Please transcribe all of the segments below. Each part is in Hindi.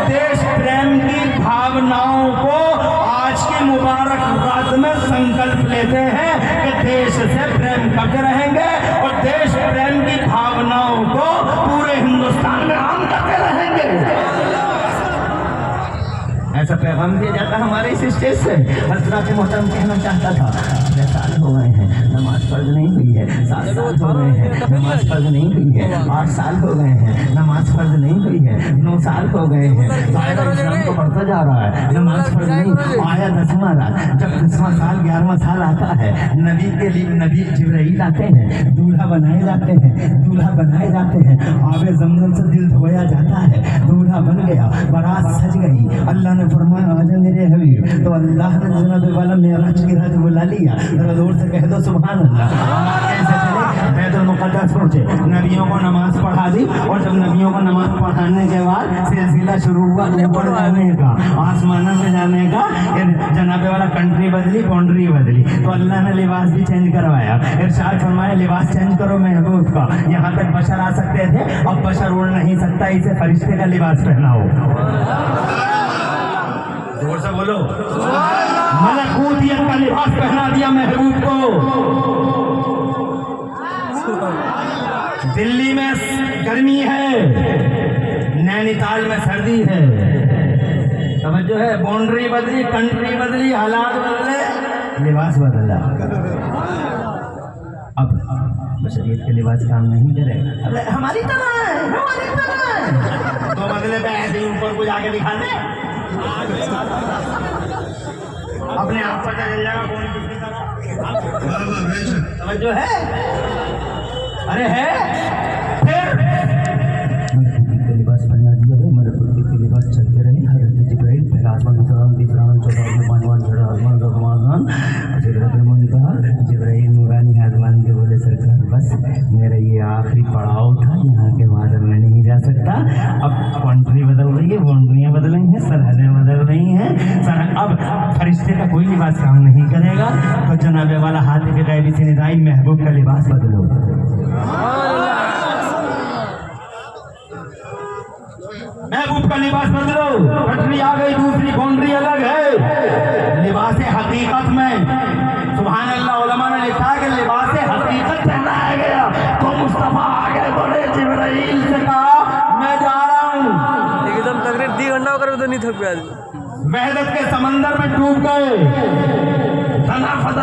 देश प्रेम की भावनाओं को आज की मुबारक रात में संकल्प लेते हैं कि देश से प्रेम करते रहेंगे और देश प्रेम की भावनाओं को पूरे हिंदुस्तान में आम करते रहेंगे। ऐसा पैगाम दिया जाता है हमारे इस स्टेज से। हजरत मोहतरम कहना चाहता था 6 साल हो गए हैं नमाज फर्ज नहीं हुई है, 7 साल हो गए हैं नमाज फर्ज नहीं हुई है, 8 साल हो गए हैं नमाज फर्ज नहीं हुई है, 9 साल हो गए हैं दायरा इस्लाम को बढ़ता जा रहा है, नमाज फर्ज नहीं आया 10वां साल। जब 10वां साल 11वां साल आता है नबी के लिए नबी जिब्राइल आते हैं, दूल्हा बनाए जाते हैं, दूल्हा बनाए जाते हैं, आबे ज़मज़म से दिल धोया जाता है, दूल्हा बन गया, बारात सज गई। अल्लाह ने फरमाया आजा मेरे हबीब, तो अल्लाह ने जनाब वाला मेराज की रात बुला लिया। जरा जोर से कह दो सुभान अल्लाह। कैसे चले बैतुल मुक़द्दस पहुंचे, नबियों को नमाज पढ़ा दी और जब नबियों को नमाज पढ़ाने के बाद सिलसिला शुरू हुआ ऊपर जाने का, आसमानों में जाने का। जनाब वाला कंट्री बदली, बाउंड्री बदली, तो अल्लाह ने लिबास भी चेंज करवाया। इरशाद फरमाया लिबास चेंज करो महबूब का। यहाँ तक बशर आ सकते थे, अब बशर उड़ नहीं सकता, इसे फरिश्ते का लिबास पहनाओ। जोर से बोलो मलकूतियत का लिबास पहना दिया महबूब को। दिल्ली में गर्मी है, नैनीताल में सर्दी है, समझो है। बाउंड्री बदली, कंट्री बदली, हालात बदले, लिबास बदला। अब बशरियत के लिबास काम नहीं करेगा। अरे हमारी तरह है, हमारी तरह है, तो बदले पे ऐसे ऊपर को जाके दिखा दे, अपने आप पता चल जाएगा कौन किसकी तरह। समझो है, अरे है फिर लिबास बना दिया है। मलकूती के लिबास चलते रहे। हज़रत जिब्राइल पहला आसमान, दूसरा आसमान, तीसरा आसमान, चौथा आसमान, पांचवां छठा आसमान, सातवां आसमान, सिदरतुल मुंतहा। जिब्राइल नूरानी आसमान के बोले सरकार बस मेरा ये आखिरी पड़ाव था, यहाँ के बाद मैं नहीं जा सकता। अब कंट्री बदल रही है, बाउंड्रियाँ बदल रही हैं, सरहदें बदल रही हैं, अब फरिश्ते का कोई लिबास काम नहीं करेगा। तो जनाबे वाला हाथ के गायबी से निदाई महबूब का लिबास बदलो। महबूब का लिबास बदलो। पटरी आ गई, दूसरी बाउंड्री अलग है। लिबास हकीकत में सुभान अल्लाह। उलमा ने लिखा कि लिबास हकीकत पहनाया गया तो मुस्तफा आगे बढ़े, जिब्राइल से कहा मैं जा रहा हूँ। एकदम तकरीर 2 घंटा होकर तो नहीं थक गया। वहदत के समंदर में डूब गए,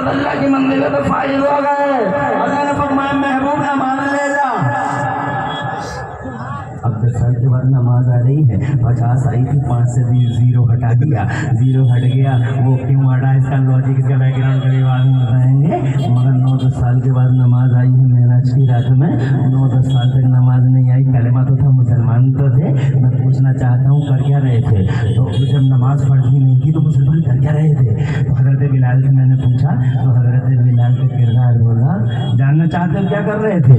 अल्लाह की मंजिल पे फाइज हो गए। अल्लाह ने फरमाया महबूब अमान ले जा। अब 10 साल के बाद नमाज आ रही है, 50 आई थी, 5 से 0 हटा दिया, 0 हट गया। वो क्यों हटा, इसका लॉजिक, इसका बैकग्राउंड कभी बाद में बताएंगे। मगर 9-10 साल के बाद नमाज आई है मेराज की रात में। 9-10 साल तक नमाज नहीं आई, कलेमा तो था, मुसलमान तो थे। मैं पूछना चाहता हूँ कर क्या रहे थे? तो जब नमाज पढ़ी नहीं थी तो मुसलमान कर क्या रहे थे? तो हज़रत बिलाल से मैंने पूछा, तो हज़रत बिलाल का किरदार बोला, जानना चाहते हो क्या कर रहे थे?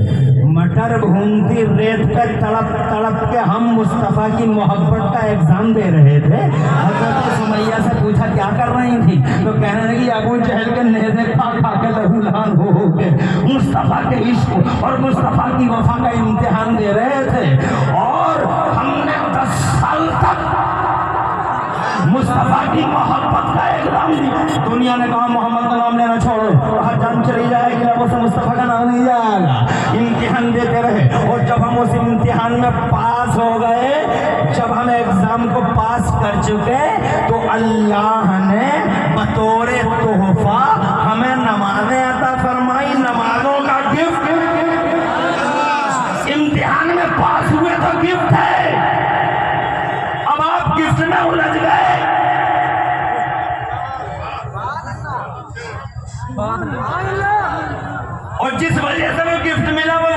मटर घूमती रेत पे तड़प तड़प के हम मुस्तफ़ा की मोहब्बत का एग्जाम दे रहे थे। हज़रत सुमैया से पूछा क्या कर रही थी? तो कहने लगी अबू जहल के नेज़े खा खा के लहूलहान हो के मुस्तफ़ा के इश्क और मुस्तफ़ा की वफा का इम्तिहान दे रहे थे। और हमने 10 साल तक मुस्तफ़ा की मोहब्बत का एग्जाम दिया। दुनिया ने कहा मोहम्मद का नाम लेना छोड़ो, कहा जान चली जाएगी, अब उसे मुस्तफ़ा का नाम नहीं जाएगा। इम्तिहान देते रहे और जब हम उस इम्तिहान में पास हो गए, जब हम एग्जाम को पास कर चुके, तो अल्लाह ने बतौरे तोहफा हमें नमाज़ें अता फरमाई। नमाजों का गिफ्ट, इम्तिहान में पास हुए तो गिफ्ट है। अब आप गिफ्ट में उलझ गए। और जिस वजह से वो गिफ्ट मिला वो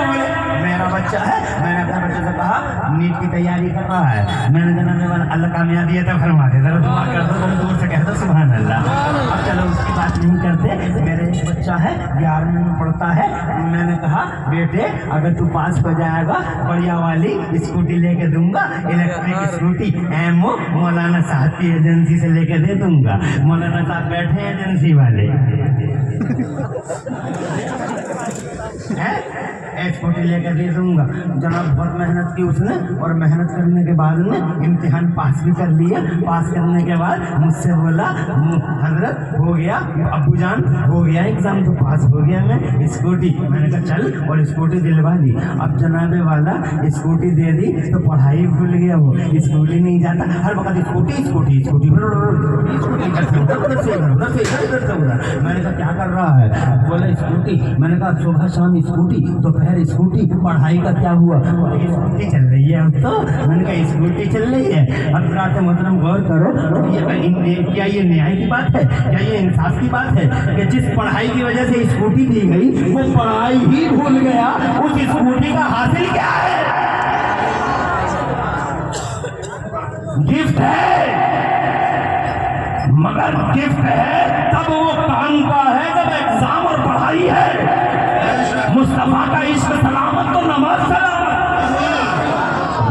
मेरा बच्चा है। मैंने अपने बच्चे से कहा नीट की तैयारी कर रहा है, मैंने जनाब वाला अल्लाह कामयाबी है तो फरमा दे, जरा दुआ कर दो, तुम दूर से कह दो सुभान अल्लाह। अब चलो उसकी बात नहीं करते। मेरे एक बच्चा है 11वीं में पढ़ता है। मैंने कहा बेटे अगर तू पास हो जाएगा बढ़िया वाली स्कूटी लेके दूंगा, इलेक्ट्रिक स्कूटी, एमओ मौलाना साहब की एजेंसी से लेके दे दूंगा। मौलाना साहब बैठे एजेंसी वाले स्कूटी लेकर दे दूंगा। जनाब बहुत मेहनत की उसने, और मेहनत करने के बाद में इम्तिहान पास भी कर लिया। पास करने के बाद मुझसे बोला, हजरत हो गया अब्बूजान, हो गया एग्जाम, तो पास हो गया मैं, स्कूटी। मैंने कहा चल, और स्कूटी दिलवा दी। अब जनाबे वाला स्कूटी दे दी तो पढ़ाई भूल गया, वो स्कूल ही नहीं जाता, हर वक्त स्कूटी स्कूटी स्कूटी। मैंने कहा क्या कर रहा है? बोले स्कूटी। मैंने कहा सुबह शाम स्कूटी, दोपहर स्कूटी, पढ़ाई का क्या हुआ? स्कूटी चल रही है अब तो। मैंने कहा स्कूटी चल रही है। अब रात मोहतरम गौर करो, क्या ये न्याय की बात है? क्या ये इंसाफ की बात है कि जिस पढ़ाई की वजह से स्कूटी दी गई वो पढ़ाई ही भूल गया? उस स्कूटी का हासिल क्या है? गिफ्ट है, मगर गिफ्ट है तब वो काम का है जब एग्जाम और पढ़ाई है। मुस्तफा का इश्क सलामत तो नमाज सलामत।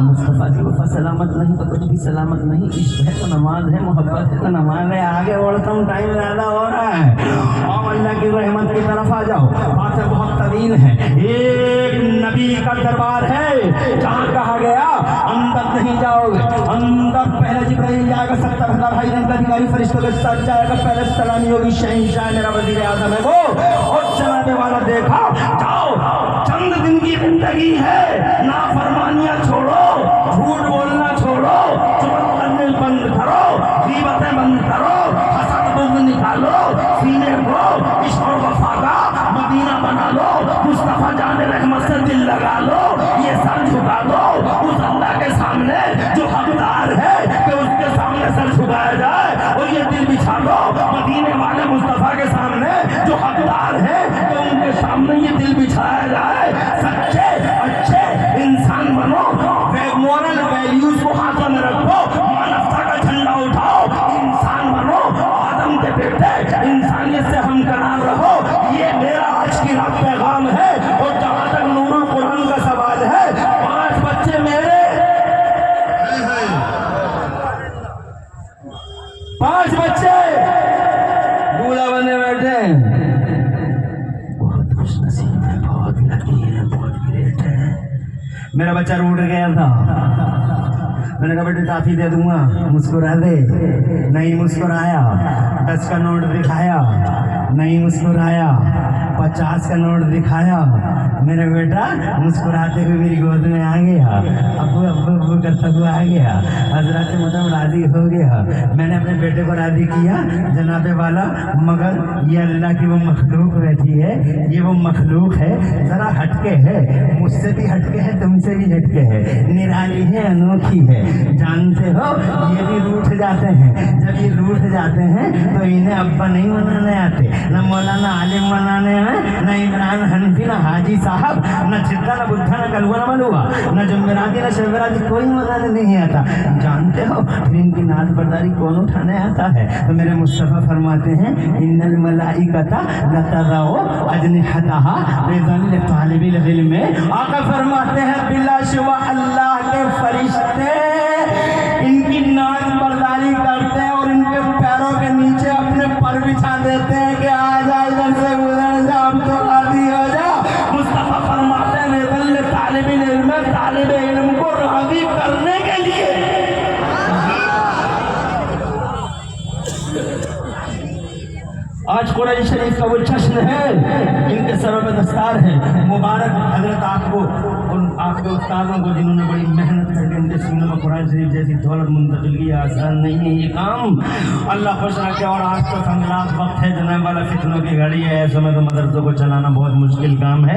मुस्तफा की वफा सलामत नहीं तो कुछ भी सलामत नहीं। इश्क है तो नमाज है, मोहब्बत है तो नमाज है। आगे बढ़ता हूँ, टाइम ज़्यादा हो रहा है। और अल्लाह की रहमत की तरफ आ जाओ, बातें बहुत तवील है। एक नबी का दरबार है जहाँ कहा गया अंदर नहीं जाओगे, अंदर पहले जिब्राइल जाएगा, 70,000 भाई रंग अधिकारी फरिश्तों के साथ जाएगा, पहले सलामी होगी शहंशाह मेरा वज़ीर आज़म है वो। और चलाने वाला देखा, जाओ चंद दिन की जिंदगी है, नाफरमानियां छोड़ो, झूठ बोलना छोड़ो, चुगल करने बंद करो, गीबतें बंद करो, हसद बुग़्ज़ निकालो, सीने को इश्क और वफा का मदीना बना लो, मुस्तफा जाने रहमत से दिल लगा लो, ये सर झुका दो उस अल्लाह के सामने जो हकदार है कि उसके सामने सर झुकाया जाए, और ये दिल बिछा दो मदीने वाले मुस्तफा के सामने जो हकदार है कि उनके सामने ये दिल बिछाया जाए। सच्चे अच्छे इंसान बनो, मोरल वैल्यूज को हाथों में रखो, मानवता का झंडा उठाओ, इंसान बनो, आदम के बेटे, इंसानियत से हमकरार रहो। ये मेरा आज की रात पैगाम है। और जहाँ तक नूरुल कुरान का सवाल है, 5 बच्चे मेरे, 5 बच्चे दूल्हा बने बैठे, बहुत खुशनसीब है, बहुत लकी है, बहुत ग्रेट है। मेरा बच्चा रूठ गया था, मैंने कहा बेटे टाफी दे दूंगा, मुस्कुरा दे। नहीं मुस्कुराया। 10 का नोट दिखाया, नहीं मुस्कुराया। 50 का नोट दिखाया, मेरा बेटा मुस्कुराते हुए मेरी गोद में आ गया, अब्बू अब्बू अब्बू करता हुआ आ गया। हजरत मतलब राजी हो गया। मैंने अपने बेटे को राजी किया जनाबे वाला, मगर ये अल्लाह की वो मखलूक रहती है, ये वो मखलूक है, ज़रा हटके है, मुझसे भी हटके है, तुमसे भी हटके है, निराली है, अनोखी है। जानते हो ये भी रूठ जाते हैं। जब ये रूठ जाते हैं तो इन्हें अब्बा नहीं मनाने आते, न मौलाना आलिम मनाने आए, न इमरान हनफी, न हाजी साहब, न जिद्दा, न बुद्धा, न कलवा, न मलुआ, न जुम्मेराती, न शबराती, कोई मनाने नहीं आता। जानते हो फिर इनकी नाज बर्दारी कौन उठाने आता है? तो मेरे मुस्तफा फरमाते हैं, इन्नल मलाइकता लतज़उ अजनिहतहा लिज़ल तालिबिल इल्म। आका फरमाते हैं बिलाशुबा अल्लाह के फरिश्ते इनकी नाज बर्दारी करते हैं और इनके पैरों के नीचे अपने पर बिछा देते हैं कि आ जा, इधर से गुजर जा, अब तो राजी हो जा। मुस्तफा फरमाते हैं लिज़ल तालिबिल इल्म, तालिब इल्म को राजी करने के लिए आज कुरान शरीफ का वो जश्न है, इनके सरों पे दस्तार है। मुबारक हजरत आपको और आपके उस्तादों को जिन्होंने बड़ी मेहनत करके इनके सीनों में कुरान शरीफ जैसी दौलत मुंतकिल की। आसान नहीं है ये काम, अल्लाह खुश रखे। और आज तो संगलास वक्त है, जनाब वाला फितनों की घड़ी है, ऐसे में तो मदरसों को चलाना बहुत मुश्किल काम है।